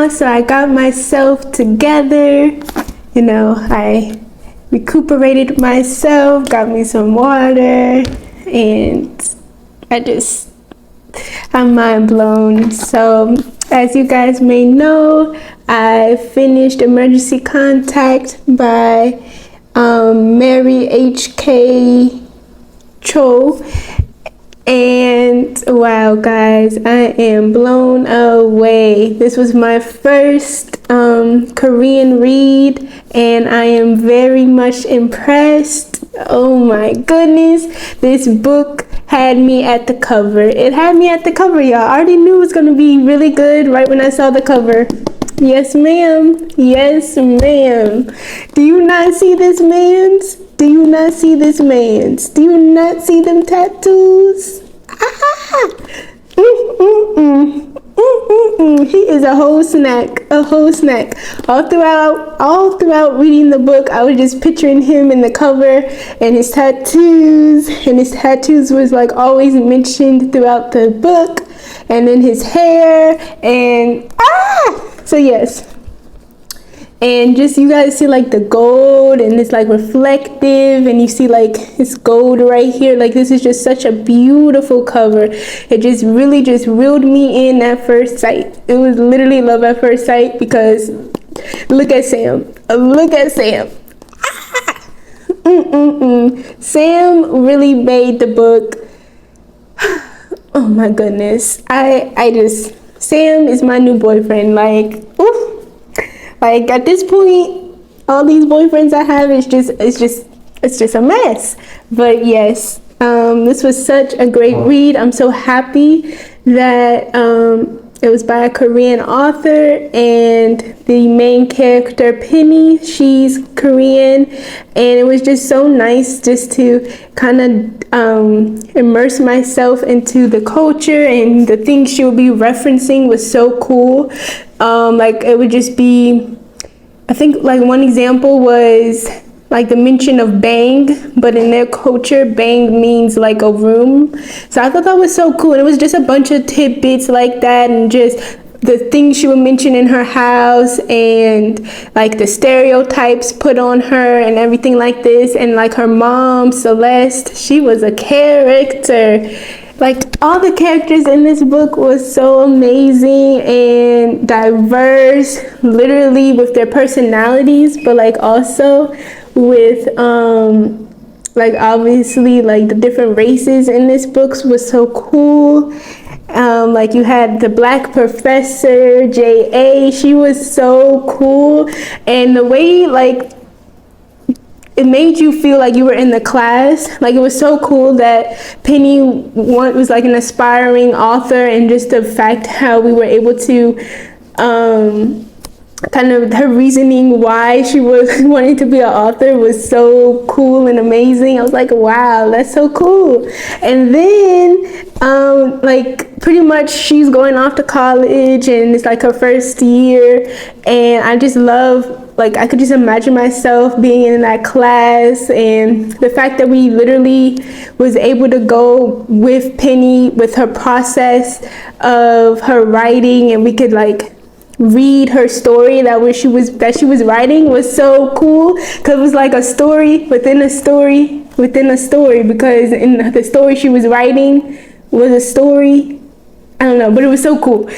now, so I got myself together. You know, I recuperated myself, got me some water, and I'm mind blown. So, as you guys may know, I finished Emergency Contact by Mary H.K. Choi. And wow, guys, I am blown away. This was my first Korean read, and I am very much impressed. Oh my goodness, this book had me at the cover. It had me at the cover, y'all. I already knew it was gonna be really good right when I saw the cover. Yes, ma'am. Yes, ma'am. Do you not see this man's? Do you not see this man's? Do you not see them tattoos? Ah! He is a whole snack. A whole snack. All throughout reading the book, I was just picturing him in the cover and his tattoos. And his tattoos was like always mentioned throughout the book. And then his hair and so yes. And just you guys see like the gold and it's like reflective and you see like it's gold right here. Like this is just such a beautiful cover. It just really just reeled me in at first sight. It was literally love at first sight because look at Sam. Look at Sam. Sam really made the book. Oh my goodness. Sam is my new boyfriend. Like, oof. Like at this point, all these boyfriends I have it's just a mess. But yes, this was such a great read. I'm so happy that it was by a Korean author and the main character Penny, she's Korean, and it was just so nice just to kind of immerse myself into the culture, and the things she would be referencing was so cool. Like it would just be, I think like one example was like the mention of bang, but in their culture, bang means like a room. So I thought that was so cool. And it was just a bunch of tidbits like that, and just the things she would mention in her house, and like the stereotypes put on her and everything like this. And like her mom, Celeste, she was a character. Like all the characters in this book was so amazing and diverse, literally with their personalities, but like also with like obviously like the different races in this book was so cool. Like you had the black professor, J.A., she was so cool, and the way like it made you feel like you were in the class. Like it was so cool that Penny was like an aspiring author, and just the fact how we were able to kind of her reasoning why she was wanting to be an author was so cool and amazing. I was like, wow, that's so cool. And then like pretty much she's going off to college and it's like her first year, and I just love, like I could just imagine myself being in that class, and the fact that we literally was able to go with Penny with her process of her writing, and we could like read her story that she was writing was so cool, because it was like a story within a story within a story, because in the story she was writing was a story. I don't know, but it was so cool.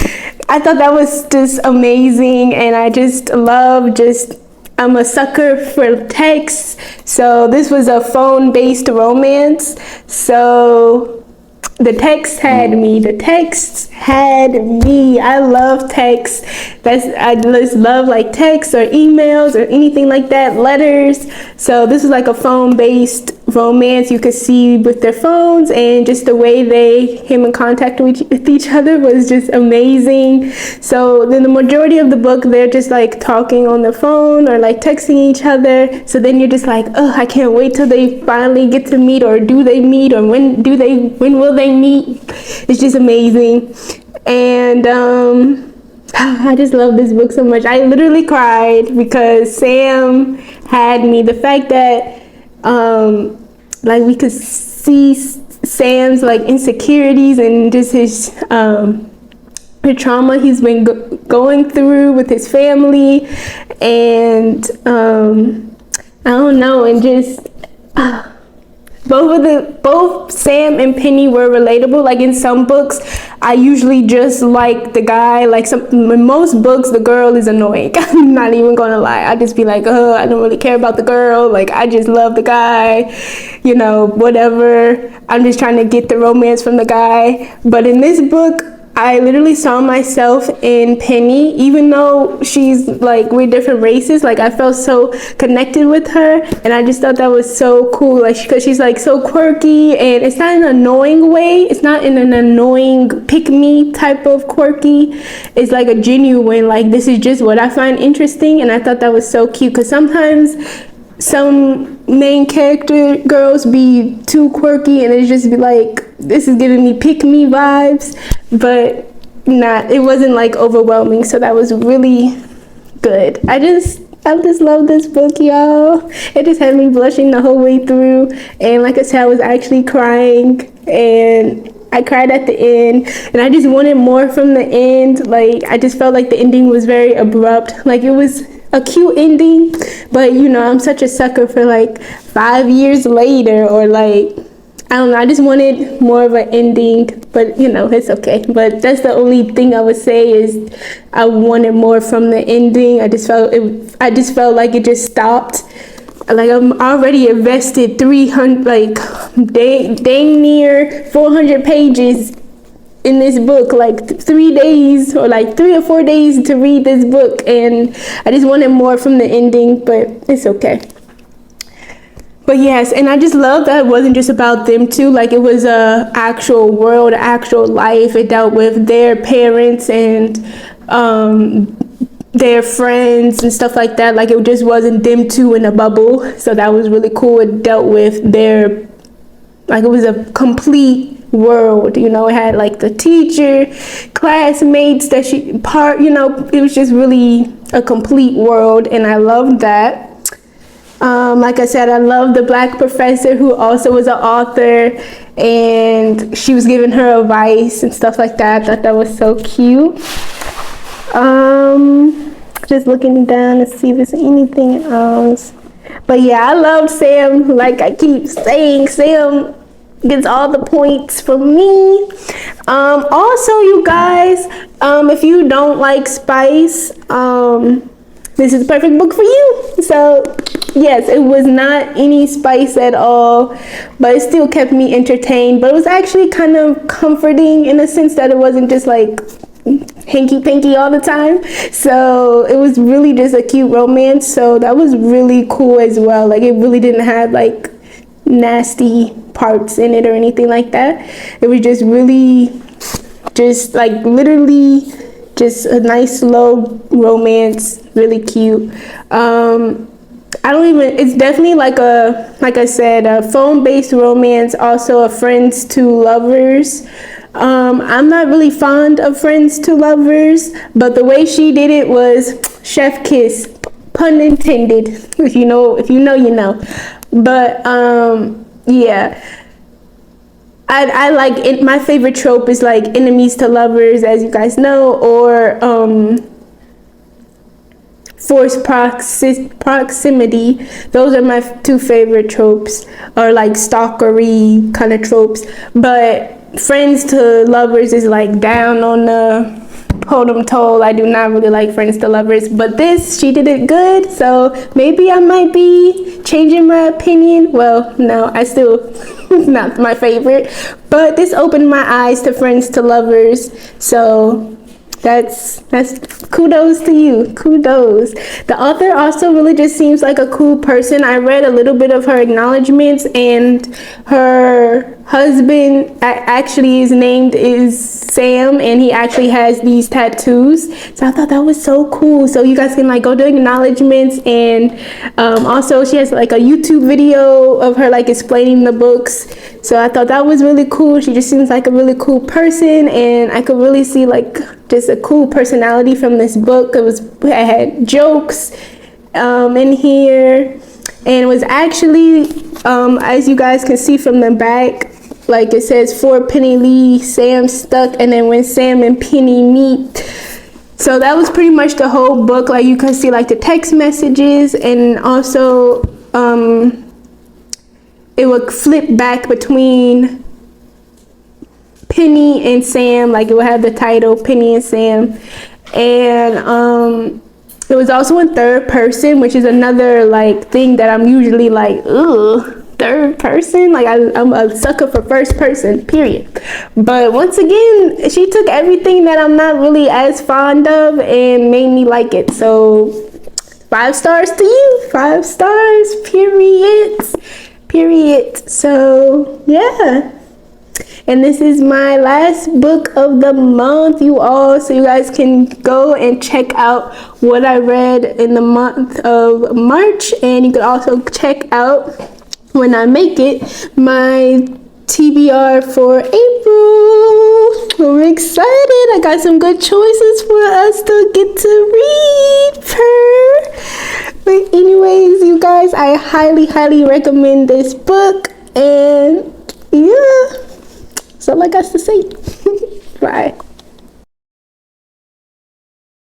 I thought that was just amazing, and I just love I'm a sucker for text. So this was a phone-based romance. So the text had me. The text had me. I love text. I just love like text or emails or anything like that, letters. So this was like a phone-based romance. You could see with their phones, and just the way they came in contact with each other was just amazing. So then the majority of the book, they're just like talking on the phone or like texting each other. So then you're just like, oh, I can't wait till they finally get to meet, or do they meet, or when will they meet? It's just amazing. And I just love this book so much. I literally cried because Sam had me. The fact that like we could see Sam's like insecurities and just his the trauma he's been going through with his family, and I don't know, and just both Sam and Penny were relatable. Like in some books, I usually just like the guy. Like in most books, the girl is annoying. I'm not even gonna lie. I just be like, oh, I don't really care about the girl. Like I just love the guy, you know, whatever. I'm just trying to get the romance from the guy. But in this book, I literally saw myself in Penny, even though she's like, we're different races. Like I felt so connected with her, and I just thought that was so cool. Like because she's like so quirky, and it's not in an annoying way. It's not in an annoying pick me type of quirky. It's like a genuine, like this is just what I find interesting, and I thought that was so cute. Because sometimes some main character girls be too quirky, and it just be like, this is giving me pick me vibes, but it wasn't like overwhelming. So that was really good. I just love this book, y'all. It just had me blushing the whole way through, and like I said, I was actually crying, and I cried at the end, and I just wanted more from the end. Like I just felt like the ending was very abrupt. Like it was a cute ending, but you know, I'm such a sucker for like 5 years later, or like, I don't know, I just wanted more of an ending, but you know, it's okay. But that's the only thing I would say is I wanted more from the ending. I just felt like it just stopped. Like I'm already invested 300, like dang near 400 pages in this book, like 3 days or like 3 or 4 days to read this book, and I just wanted more from the ending, but it's okay. But yes, and I just love that it wasn't just about them two. Like it was a actual world, actual life. It dealt with their parents and their friends and stuff like that. Like it just wasn't them two in a bubble. So that was really cool. It dealt with their, like it was a complete world, you know. It had like the teacher, classmates that you know, it was just really a complete world, and I loved that. Like I said, I love the black professor who also was an author, and she was giving her advice and stuff like that. I thought that was so cute. Just looking down to see if there's anything else. But yeah, I love Sam. Like I keep saying, Sam gets all the points for me. Also, you guys, if you don't like spice, this is the perfect book for you. So yes, it was not any spice at all, but it still kept me entertained. But it was actually kind of comforting in a sense that it wasn't just like hanky-panky all the time. So it was really just a cute romance. So that was really cool as well. Like it really didn't have like nasty parts in it or anything like that. It was just really just like literally just a nice slow romance, really cute. It's definitely like I said, a phone-based romance, also a friends to lovers. I'm not really fond of friends to lovers, but the way she did it was chef kiss, pun intended. If you know, you know. But yeah, I like it. My favorite trope is like enemies to lovers, as you guys know, or forced proximity. Those are my two favorite tropes, or like stalkery kind of tropes. But friends to lovers is like down on the totem pole. I do not really like friends to lovers, but she did it good, so maybe I might be changing my opinion. Well, no, I still not my favorite, but this opened my eyes to friends to lovers, so that's kudos to you. Kudos. The author also really just seems like a cool person. I read a little bit of her acknowledgments, and her husband actually is named Sam, and he actually has these tattoos. So I thought that was so cool. So you guys can like go to acknowledgments, and also she has like a YouTube video of her like explaining the books. So I thought that was really cool. She just seems like a really cool person, and I could really see like just a cool personality from this book. It had jokes in here, and it was actually as you guys can see from the back, like it says for Penny Lee, Sam stuck, and then when Sam and Penny meet. So that was pretty much the whole book. Like you can see like the text messages, and also it would flip back between Penny and Sam. Like it would have the title Penny and Sam, and it was also in third person, which is another like thing that I'm usually like, ugh, third person. Like I'm a sucker for first person, period. But once again, she took everything that I'm not really as fond of and made me like it. So 5 stars to you, 5 stars, period. So yeah. And this is my last book of the month, you all. So you guys can go and check out what I read in the month of March. And you can also check out, when I make it, my TBR for April. I'm excited. I got some good choices for us to get to read per. But anyways, you guys, I highly recommend this book. And yeah. That's all I got to say. Bye.